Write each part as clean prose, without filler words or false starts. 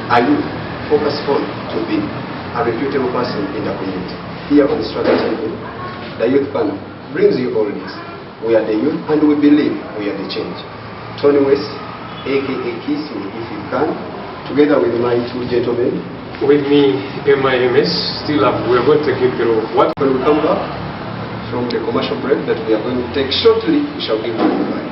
are you focused on to be a reputable person in the community? Here on Strategy, the youth panel brings you all this. We are the youth and we believe we are the change. Tony West, aka Kiss Me If You Can, together with my two gentlemen. With me, MIMS, still up. We're going to take you through what. When we come back from the commercial break that we are going to take shortly, we shall give you a line.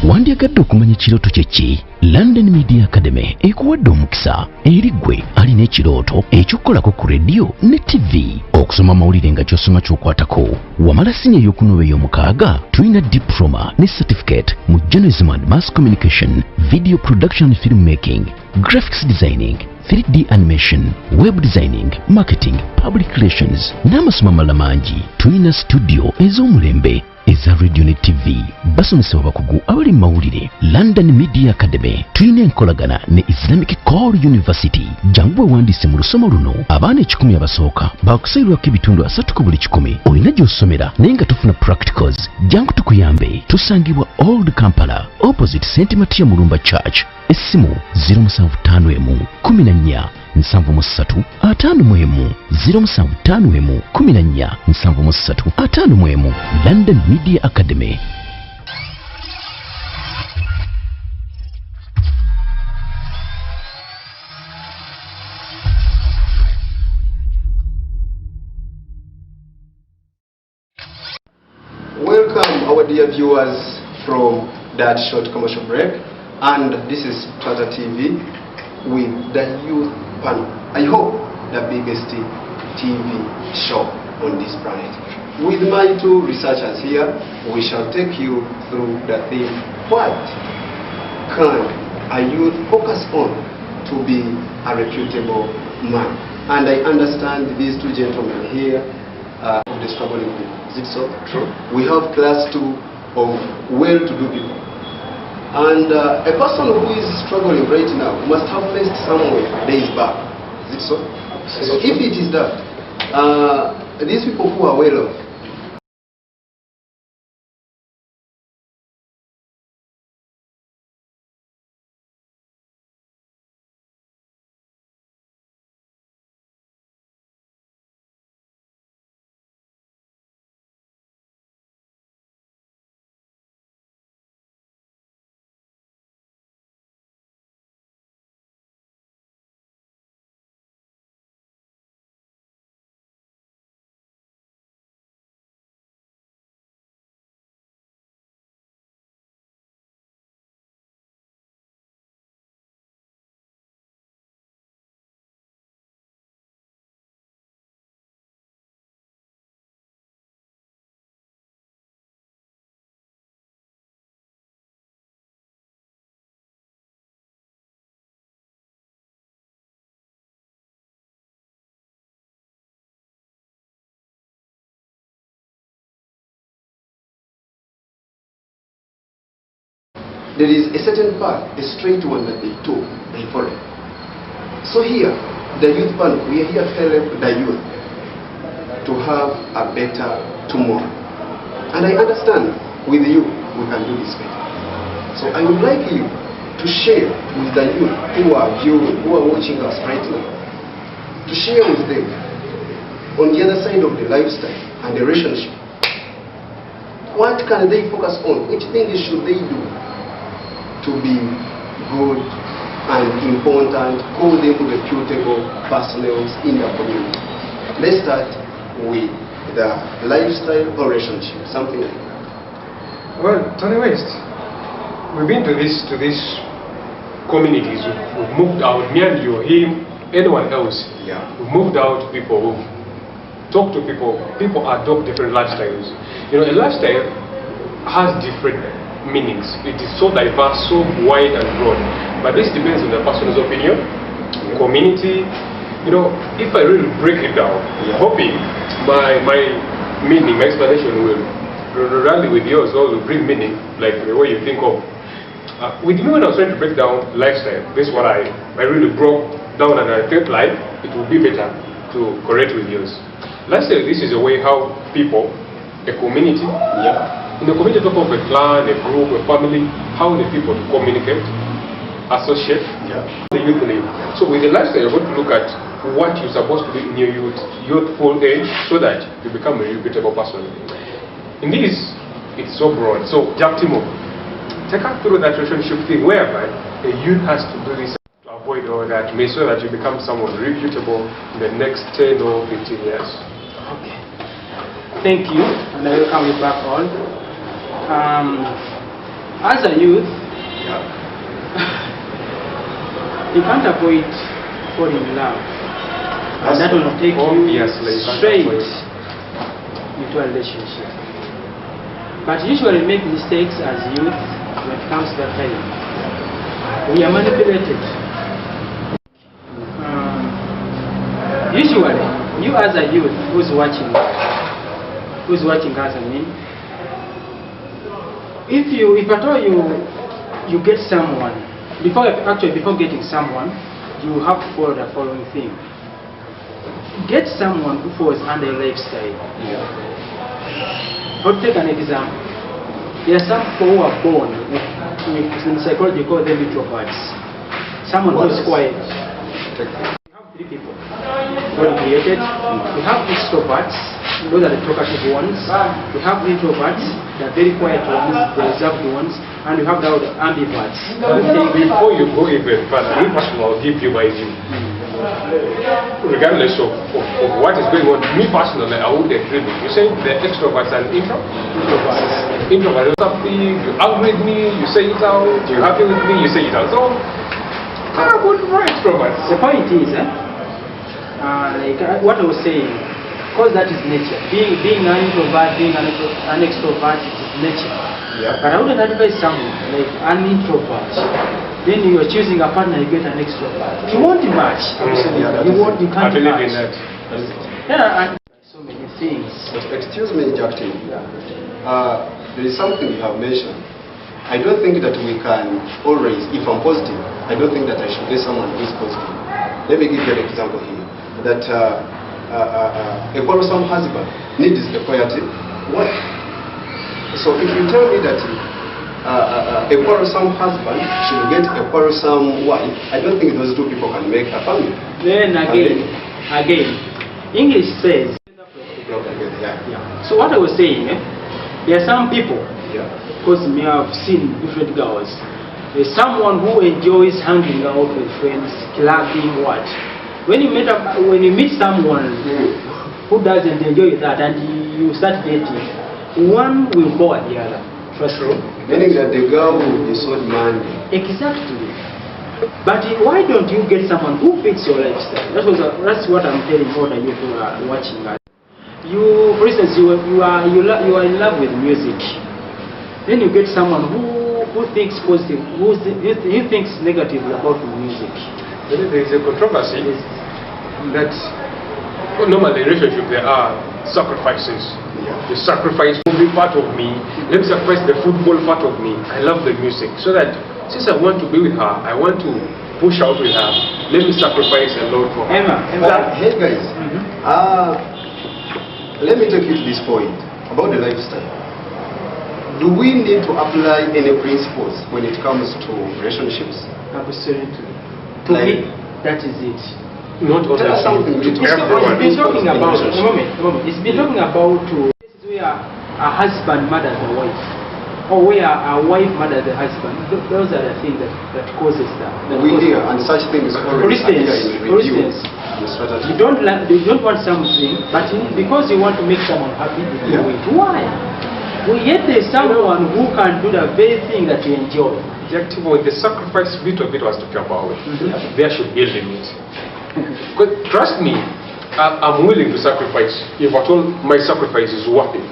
Wandyagadde okumanya ekirooto kye ki? London Media Academy ekuwadde omukisa eri ggwe alina ekirooto eky'okukolako ku radio ne TV, okusoma amawulire nga ky'osoma ky'okwatako. Wamala siniya ey'okunoba ey'omukaaga, tulina diploma ne certificate mu journalism and mass communication, video production and filmmaking, graphics designing, 3D animation, web designing, marketing, public relations n'amasomo amalala mangi. Tulina studio ez'omulembe eza radio ne TV, basomesebwa bakugu abali mu mawulire. London Media Academy tulina enkolagana ne Islamic Core University. Jangu wewandiise mu lusoma luno, abaana 10 abasooka bakusalirwako ebitundu 3 ku buli 10. Olina gy'osomera naye nga tufuna practicals. Jangu tukuyambe. Tusangibwa Old Kampala opposite St. Matthew Mulumba Church. Essimu 0751 14 73 51 0751 14 73 51. London Media Academy. Welcome our dear viewers from that short commercial break, and this is Tata TV with the youth panel. I hope the biggest TV show on this planet. With my two researchers here, we shall take you through the theme, what can a youth focus on to be a reputable man? And I understand these two gentlemen here of the struggling people. Is it so? True. We have class 2 of well-to-do people. And a person who is struggling right now must have faced somewhere days back. Is it so? So if it is that, these people who are well off, there is a certain path, a straight one that they took, they follow. So here, the youth panel, we are here to help the youth to have a better tomorrow. And I understand with you, we can do this better. So I would like you to share with the youth who are viewing, who are watching us right now, to share with them on the other side of the lifestyle and the relationship. What can they focus on? Which things should they do to be good and important, call them reputable personnel in the community? Let's start with the lifestyle or relationship, something like that. Well, Tony West, we've been to these communities. We've moved out. Me and you, him, anyone else. Yeah. We've moved out. People, we've talked to people. People adopt different lifestyles. You know, a lifestyle has different meanings. It is so diverse, so wide and broad. But this depends on the person's opinion, community. You know, if I really break it down, hoping my meaning, my explanation will rally with yours, or will bring meaning, like the way you think of. With me, when I was trying to break down lifestyle, this is what I really broke down, and I felt like it would be better to correct with yours. Lifestyle, this is a way how people, a community, in the community, talk of a clan, a group, a family, how the people to communicate, associate the youth live. So with the lifestyle, you're going to look at what you're supposed to do in your youthful age so that you become a reputable person. In this, it's so broad. So, Jack Timo, take us through that relationship thing whereby a youth has to do this to avoid all that, so that you become someone reputable in the next 10 or 15 years. Okay. Thank you, and I welcome you back all. As a youth, you can't avoid falling in love. And that will take you straight into a relationship. But usually make mistakes as youth when it comes to that time. We are manipulated. Usually, you as a youth who's watching us, I mean, if at all you get someone, before getting someone, you have to follow the following thing. Get someone who falls under a lifestyle. I'll take an example. There are some people who are born in psychology call them introverts. Someone who is quiet. We have three people. God created. We have extroverts. Those are the talkative ones. We have introverts. They are very quiet ones, the reserved ones. And we have the ambiverts. Before you go even further, I'll give you my view. Regardless of what is going on, me personally, I would agree with you. You say the extroverts and introverts. Introverts, something, you agree with me, you say it out, you're happy with me, you say it out. So, I would for extroverts. The point is, like what I was saying, because that is nature. Being an introvert, being an extrovert, it is nature. But I wouldn't advise someone like an introvert. Then you are choosing a partner, you get an extrovert. You won't match. You can't match. And so many things. Excuse me, Jackson. There is something you have mentioned. I don't think that we can always, if I'm positive, I don't think that I should get someone who is positive. Let me give you an example here. That a quarrelsome husband needs equality. What? So if you tell me that a quarrelsome husband should get a quarrelsome wife, I don't think those two people can make a family. Then again, English says. So what I was saying, there are some people, because me have seen different girls. There's someone who enjoys hanging out with friends, clubbing, what. When you meet someone who doesn't enjoy that and you start dating, one will bore the other. Trust me. Meaning that the girl will be so demanding. Exactly. But why don't you get someone who fits your lifestyle? That's what I'm telling all the youth who are watching us. You, for instance, you are in love with music. Then you get someone who thinks positive, who thinks negatively about music. There is a controversy that normally in relationship there are sacrifices. You sacrifice movie part of me, let me sacrifice the football part of me. I love the music. So that since I want to be with her, I want to push out with her, let me sacrifice a lot for her. Hey guys, let me take you to this point about the lifestyle. Do we need to apply any principles when it comes to relationships? Absolutely. To me, that is it. Not only something It's been talking about It's been talking about where a husband murders a wife, or where a wife murders a husband. Those are the things that causes that. We hear, and such things already for instance, you don't want something, but because you want to make someone happy, you do it. Why? Well, yet there's someone who can do the very thing that you enjoy. The sacrifice bit of it was talking about. There should be a limit. Because trust me, I'm willing to sacrifice if at all my sacrifice is worth it.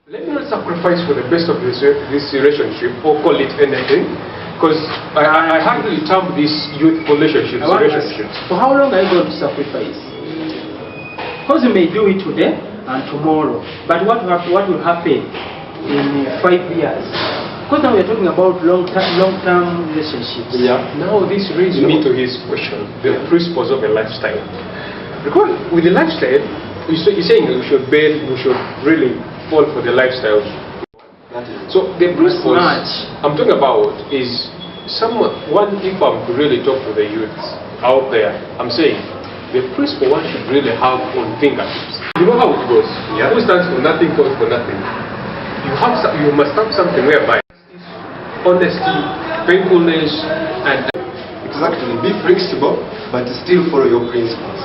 Let me not sacrifice for the best of this relationship or call it anything, because I hardly term this youth relationships. For how long are you going to sacrifice? Because you may do it today and tomorrow, but what will happen in 5 years? Because now we're talking about long-term relationships. Now this brings me to his question, the principles of a lifestyle. Because with the lifestyle, you're saying we should really fall for the lifestyle. So the principles I'm talking about is if I'm to really talk to the youths out there, I'm saying the principle one should really have on fingertips. You know how it goes. Yeah. Who stands for nothing goes for nothing. You must have something whereby honesty, faithfulness, and exactly, be flexible, but still follow your principles.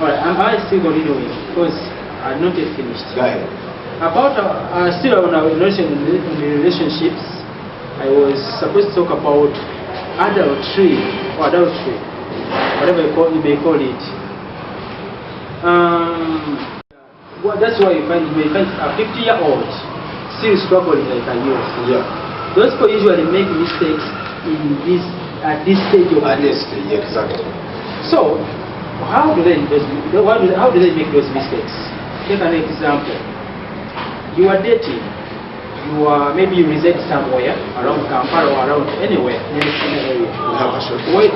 Alright, I still continuing because I'm not yet finished. Go ahead. About still on our relationships, I was supposed to talk about adultery, whatever you may call it. Well, that's why you find a 50-year-old still struggling like a youth. Yeah. Those people usually make mistakes at this stage of life. Yeah, exactly. So, how do they make those mistakes? Take an example. You are dating. Maybe you reside somewhere around Kampala or around anywhere in the area. We have a short break.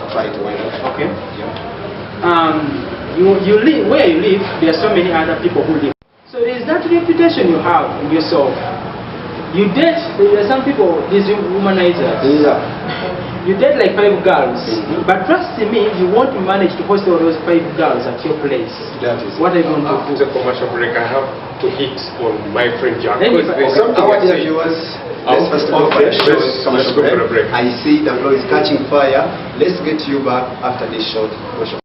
Try to wait. Okay. Yeah. You live where you live. There are so many other people who live. So there is that reputation you have in yourself. You date. There are some people, these womanizers. Yeah. You date like 5 girls, but trust me, you won't manage to host all those 5 girls at your place. That is what are you going to do? It's a commercial break. I have to hit on my friend Jack. Our dear viewers, let's first of all finish this commercial break. I see the floor is catching fire. Let's get you back after this short commercial.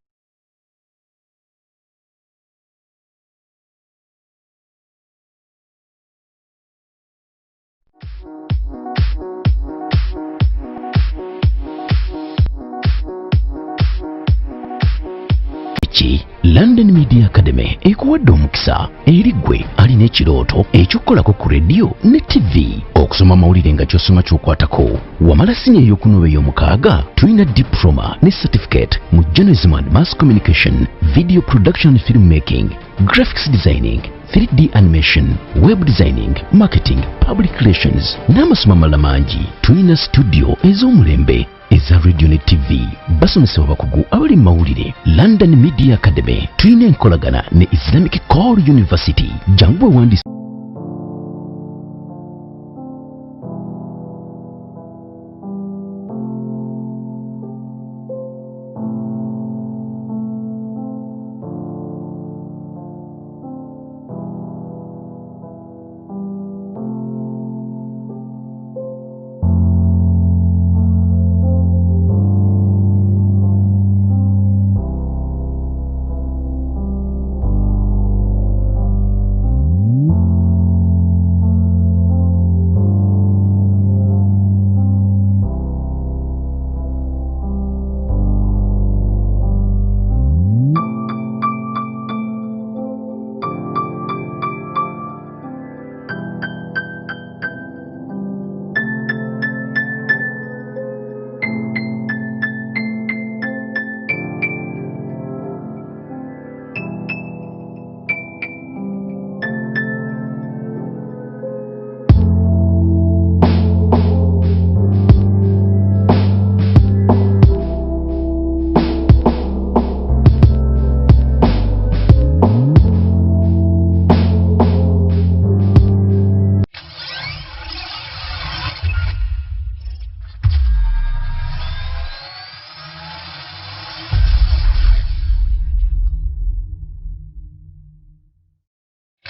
London Media Academy ekuwadde omukisa eri ggwe alina ekirooto ekyokukolako ku radio ne TV okusoma amawulire nga ky'osoma ky'okwatako wamala siniya ey'okunoba ey'omukaaga tulina diploma ne certificate mu journalism and mass communication, video production and filmmaking, graphics designing, 3D animation, web designing, marketing, public relations n'amasomo amalala mangi. Tulina studio ez'omulembe eza radio ne TV basomesebwa bakugu abali mawulire. London Media Academy tulina enkolagana ne Islamic Core University. Jangu wandi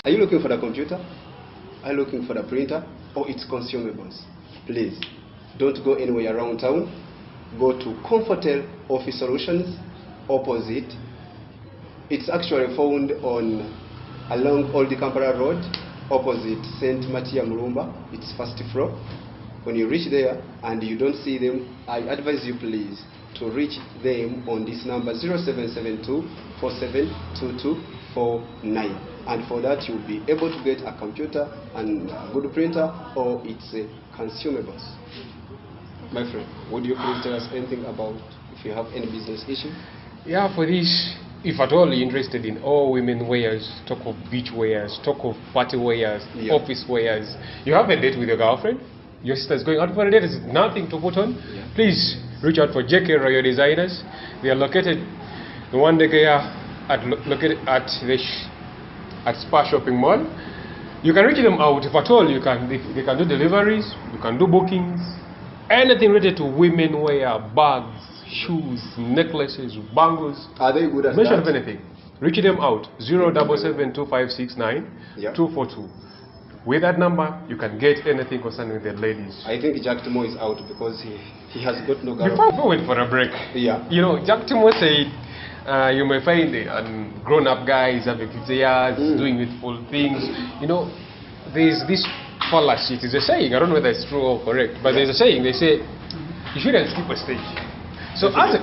Are you looking for the computer? Are you looking for the printer? Or its consumables? Please, don't go anywhere around town. Go to Comfortel Office Solutions opposite. It's actually found along Old Kampala Road, opposite St. Matia Mulumba. It's first floor. When you reach there and you don't see them, I advise you please to reach them on this number 0772 472249. And for that you'll be able to get a computer and a good printer or its consumables. My friend, would you please tell us anything about if you have any business issue? Yeah, for this, if at all you're interested in all women wears, talk of beach wears, talk of party wears, office wears, you have a date with your girlfriend, your sister's going out for a date, there's nothing to put on, please reach out for JK Royal Designers. They are located in one day located at Spa Shopping Mall. You can reach them out if at all they can do deliveries, you can do bookings, anything related to women wear, bags, shoes, necklaces, bangles. Are they good at Mention that? of anything. Reach them out 0772569 Yeah. 242. With that number, you can get anything concerning the ladies. I think Jack Timo is out because he has got no girl. Before we went for a break, Yeah. you know, Jack Timo said you may find a grown-up guys having 50 years doing youthful things. You know, there's this fallacy. It is a saying. I don't know whether it's true or correct, but there's a saying. They say you shouldn't skip a stage. So as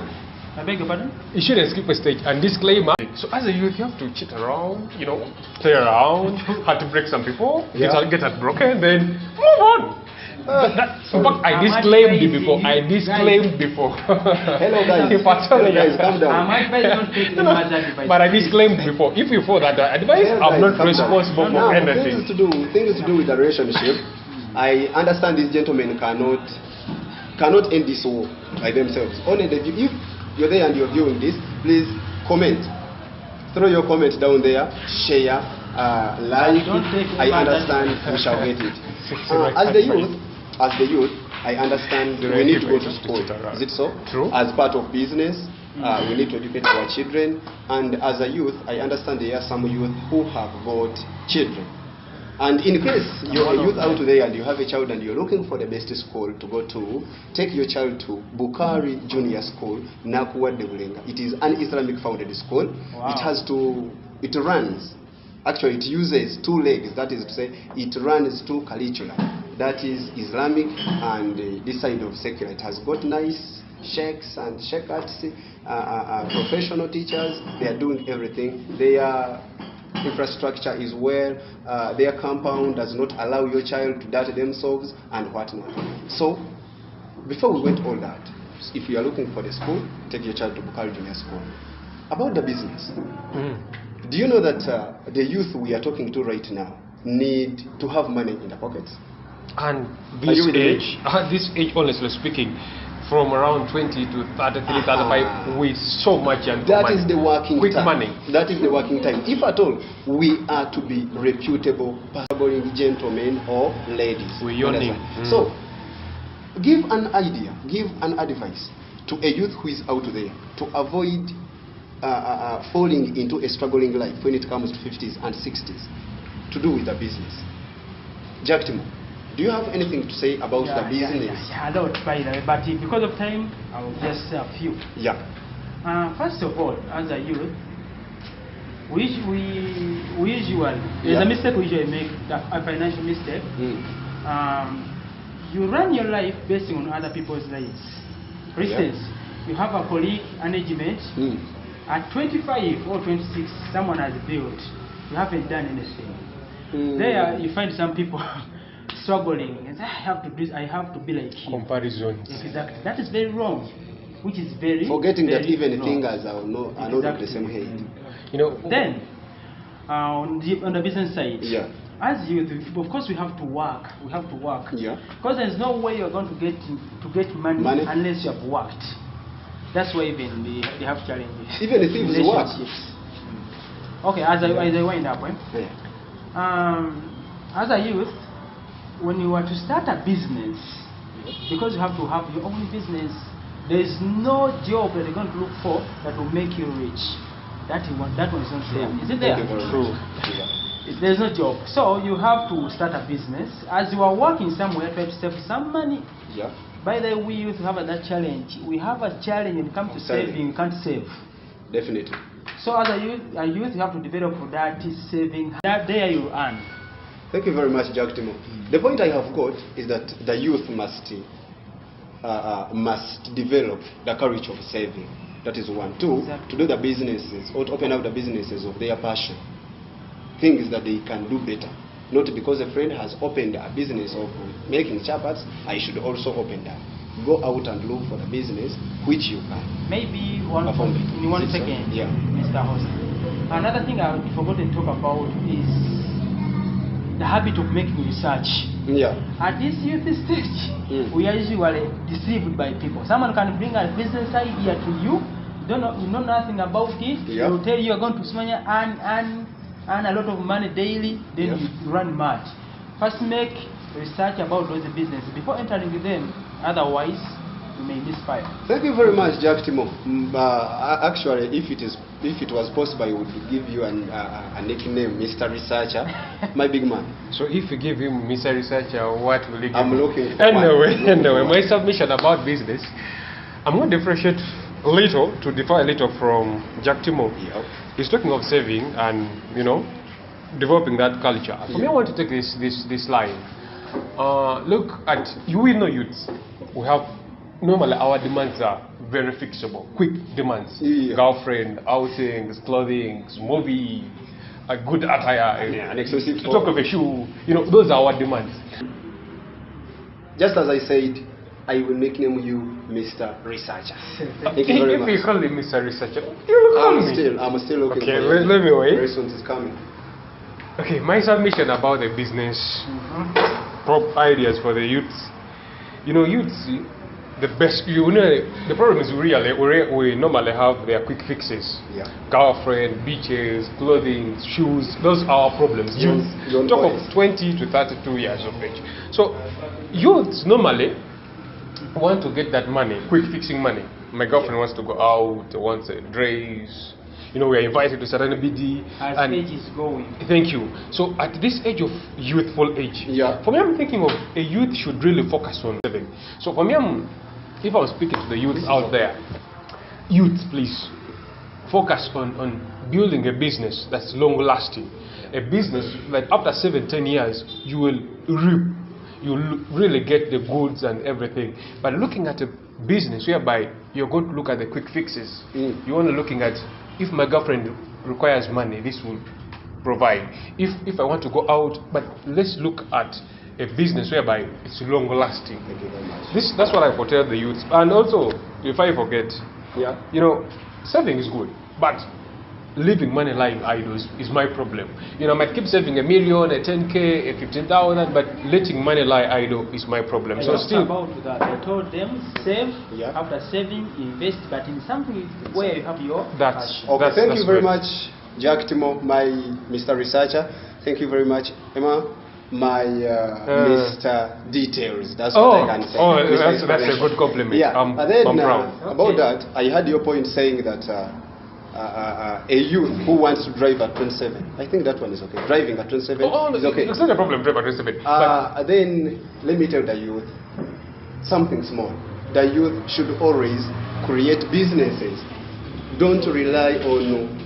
I beg your pardon? you shouldn't skip a stage. And disclaimer, so as a youth, you have to cheat around, you know, play around, had to break some people, get heartbroken, then move on. In fact, I disclaimed before. Hello guys. Hello guys, calm down. But I disclaimed before. If you follow that advice, I'm not responsible for anything. Things to do with the relationship. I understand these gentlemen cannot end this war by themselves. Only if you're there and you're viewing this, please comment. Throw your comment down there, share, like. I understand we shall get it. As the youth, I understand we need to go to school. Is it so? True. As part of business, we need to educate our children. And as a youth, I understand there are some youth who have got children. And in case you're a youth out there and you have a child and you're looking for the best school to go to, take your child to Bukari Junior School, Nakuwa de Bulenga. It is an Islamic founded school. Wow. It runs, actually it uses two legs, that is to say, it runs two curricula. That is Islamic and this side of secular. It has got nice sheikhs and sheikhats, professional teachers. They are doing everything. Their infrastructure is well. Their compound does not allow your child to dirty themselves and whatnot. So, before we went all that, if you are looking for the school, take your child to Bukari Junior School. About the business, do you know that the youth we are talking to right now need to have money in their pockets? And this age, honestly speaking, from around 20 to 33, 35, with so much and that is the working quick time. Money. That is the working time. If at all we are to be reputable, gentlemen or ladies. We're yawning. So, give an idea, give an advice to a youth who is out there to avoid falling into a struggling life when it comes to 50s and 60s to do with the business. Jack Timo, do you have anything to say about the business? A lot, by the way, but because of time, I will just say a few. Yeah. First of all, as a youth, we usually, there's a mistake we usually make, a financial mistake. You run your life based on other people's lives. For instance, you have a colleague, an age mate, at 25 or 26, someone has built. You haven't done anything. There, you find some people struggling and say, I have to do this, I have to be like him. Comparison. Exactly. That is very wrong. Which is very forgetting very that even wrong. fingers are not of the same height. You know. Then on the business side, as youth, of course we have to work. We have to work. Yeah. Because there's no way you're going to get money unless you have worked. That's why even they have challenges. Even the thieves work. Okay, as I wind up, as a youth, when you are to start a business, because you have to have your own business, there is no job that you're going to look for that will make you rich. That one is not there. Is it there? True. There's no job. So you have to start a business. As you are working somewhere, try to save some money. Yeah. By the way, we youth have that challenge. We have a challenge when it comes to saving. You can't save. Definitely. So as a youth, you have to develop that saving. That there you earn. Thank you very much, Jack Timo. The point I have got is that the youth must develop the courage of saving. That is one. Two, to do the businesses or to open up the businesses of their passion. Things that they can do better. Not because a friend has opened a business of making chapats, I should also open that. Go out and look for the business which you can. Maybe in 1 second, Mr. Host. Another thing I forgot to talk about is the habit of making research. Yeah. At this youth stage, we are usually deceived by people. Someone can bring a business idea to you, you know nothing about it. They will tell you you're going to earn a lot of money daily, then you run mad. First make research about those businesses. Before entering them, Otherwise, you may misfire. Thank you very much, Jack Timo. Actually, if it was possible, I would give you a nickname, Mr. Researcher, my big man. So if you give him Mr. Researcher, what will he give? I'm looking for Anyway, my submission about business, I'm going to differentiate a little, to differ a little from Jack Timo. Yep. He's talking of saving and, you know, developing that culture. For me, I want to take this line. Look at, we know youths. We have, normally our demands are very fixable, quick demands. Yeah. Girlfriend, outings, clothing, movie, a good attire, an exclusive talk of a shoe. You know, those are our demands. Just as I said, I will nickname you Mr. Researcher. Thank you very much. If you call him Mr. Researcher, you will call me. I'm still looking okay, for you. let me wait. Very soon it's coming. Okay, my submission about the business prop ideas for the youths. You know, youths, the best, you know, the problem is we normally have their quick fixes. Yeah. Girlfriend, beaches, clothing, shoes, those are our problems. Youth, talk of 20 to 32 years of age. So, youths normally want to get that money, quick fixing money. My girlfriend wants to go out, wants a dress. You know, we are invited to certain BD. As age is going. Thank you. So at this age of youthful age, yeah. For me, I'm thinking of a youth should really focus on saving. So for me, if I was speaking to the youth out there, youth, please focus on building a business that's long lasting. A business that after 7-10 years, you will reap. You really get the goods and everything. But looking at a business whereby you're going to look at the quick fixes, you want to looking at, if my girlfriend requires money, this will provide. If I want to go out, but let's look at a business whereby it's long lasting. Thank you very much. That's what I foretell the youth. And also, if I forget, you know, saving is good, but leaving money lying idle is my problem. You know, I might keep saving $1 million, a 10K, a 15,000, but letting money lie idle is my problem. I so still about that. I told them save. After saving, invest, but in something where you have your passion. Okay, thank you very much, Jack Timo, my Mr. Researcher. Thank you very much, Emma, my Mr. Details. That's what I can say. Oh, that's a good compliment. Yeah, I'm proud. About that, I had your point saying that a youth who wants to drive at 27, I think that one is okay. Driving at 27 is okay. It's not a problem, drive at 27. Then let me tell the youth something small. The youth should always create businesses. Don't rely on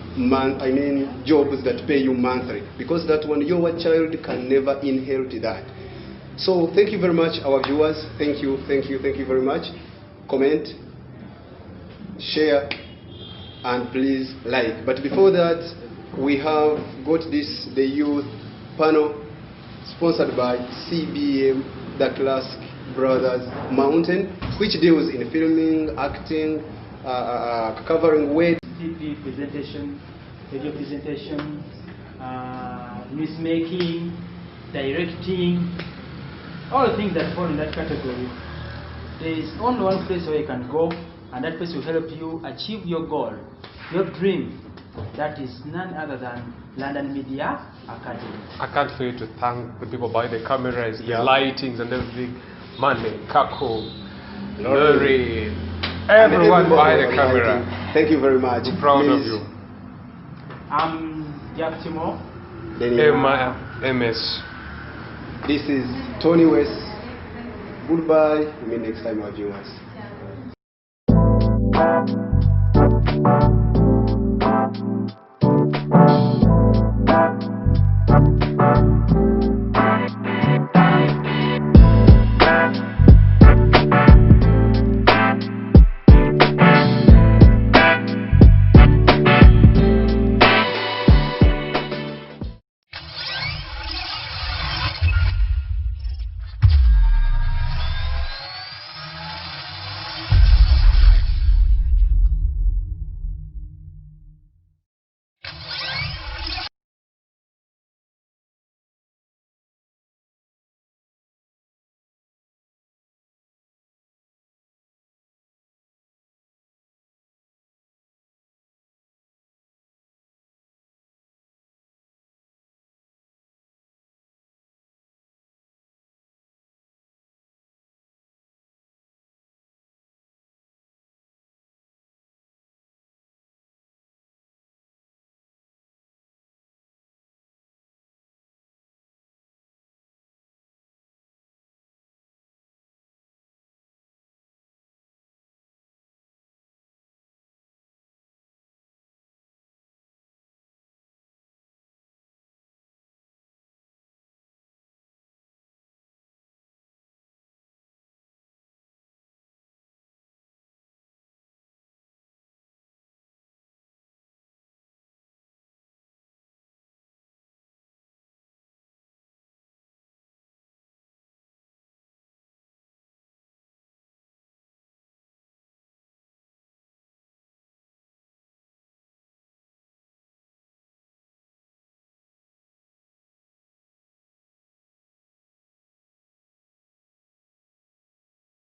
jobs that pay you monthly, because that one your child can never inherit that. So thank you very much, our viewers. Thank you very much. Comment, share, and please like. But before that, we have got the youth panel sponsored by CBM, the Classic Brothers Mountain, which deals in filming, acting, covering weight, TV presentation, radio presentation, news making, directing, all the things that fall in that category. There is only one place where you can go, and that place will help you achieve your goal, your dream. That is none other than London Media Academy. I can't fail to thank the people behind the cameras, the lightings and everything. Mane, Kako, Lori, everyone behind the camera. Thank you very much. I'm proud of you. I'm Jack Timo. MS. This is Tony West. Goodbye. We meet next time, our viewers.